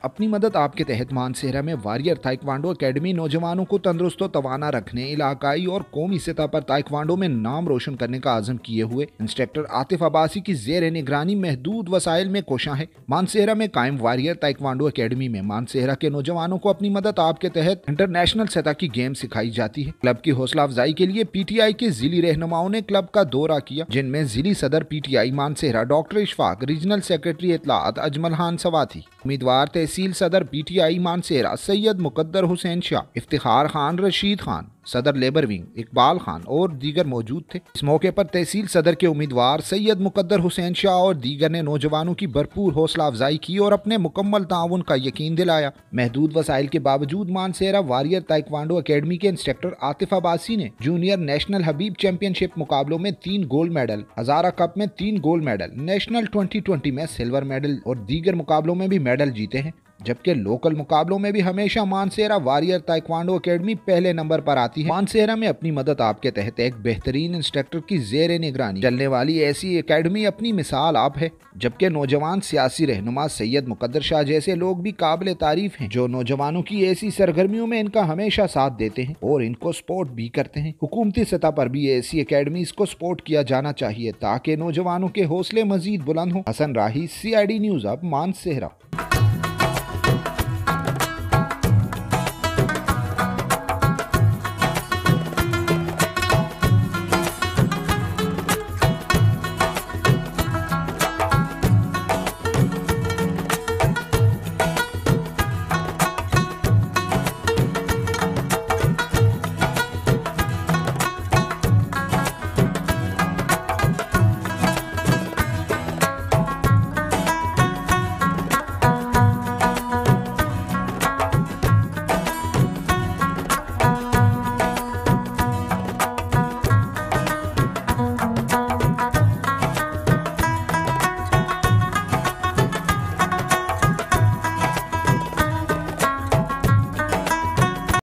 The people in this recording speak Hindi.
अपनी मदद आपके तहत मानसेहरा में वारियर ताइक्वांडो एकेडमी नौजवानों को तंदुरुस्त व तवाना रखने, इलाकाई और कौमी सतह पर ताइक्वांडो में नाम रोशन करने का आज़म किए हुए इंस्ट्रक्टर आतिफ अब्बासी की जेर निगरानी महदूद वसाइल में कोशां है। मानसेहरा में कायम वारियर ताइक्वांडो एकेडमी में मानसेहरा के नौजवानों को अपनी मदद आपके तहत इंटरनेशनल सतह की गेम सिखाई जाती है। क्लब की हौसला अफजाई के लिए PTI के जिली रहनुमाओं ने क्लब का दौरा किया, जिनमें जिली सदर PTI Mansehra doctor Ishfaq, regional secretary इत्तलात अजमल खान सवाती, उम्मीदवार तहसील सदर PTI मानसेहरा सैयद मुकद्दर हुसैन शाह, इफ्तिखार खान, रशीद खान, सदर लेबर विंग इकबाल खान और दीगर मौजूद थे। इस मौके पर तहसील सदर के उम्मीदवार सैयद मुकद्दर हुसैन शाह और दीगर ने नौजवानों की भरपूर हौसला अफजाई की और अपने मुकम्मल ताउन का यकीन दिलाया। महदूद वसाइल के बावजूद मानसेहरा वारियर ताइक्वांडो एकेडमी के इंस्ट्रक्टर आतिफ अब्बासी ने जूनियर नेशनल हबीब चैंपियनशिप मुकाबलों में 3 गोल्ड मेडल, हजारा कप में 3 गोल्ड मेडल, नेशनल 2020 में सिल्वर मेडल और दीगर मुकाबलों में भी मेडल जीते हैं। जबकि लोकल मुकाबलों में भी हमेशा मानसेहरा वारियर ताइक्वांडो एकेडमी पहले नंबर पर आती है। मानसेहरा में अपनी मदद आपके तहत एक बेहतरीन इंस्ट्रक्टर की जेर निगरानी चलने वाली ऐसी एकेडमी अपनी मिसाल आप है। जबकि नौजवान सियासी रहनुमा सैयद मुकद्दर शाह जैसे लोग भी काबिल तारीफ हैं, जो नौजवानों की ऐसी सरगर्मियों में इनका हमेशा साथ देते हैं और इनको सपोर्ट भी करते हैं। हुकूमती सतह पर भी ऐसी एकेडमीज को सपोर्ट किया जाना चाहिए ताकि नौजवानों के हौसले मजीद बुलंद हों। हसन राही, CID न्यूज़ अब, मानसेहरा।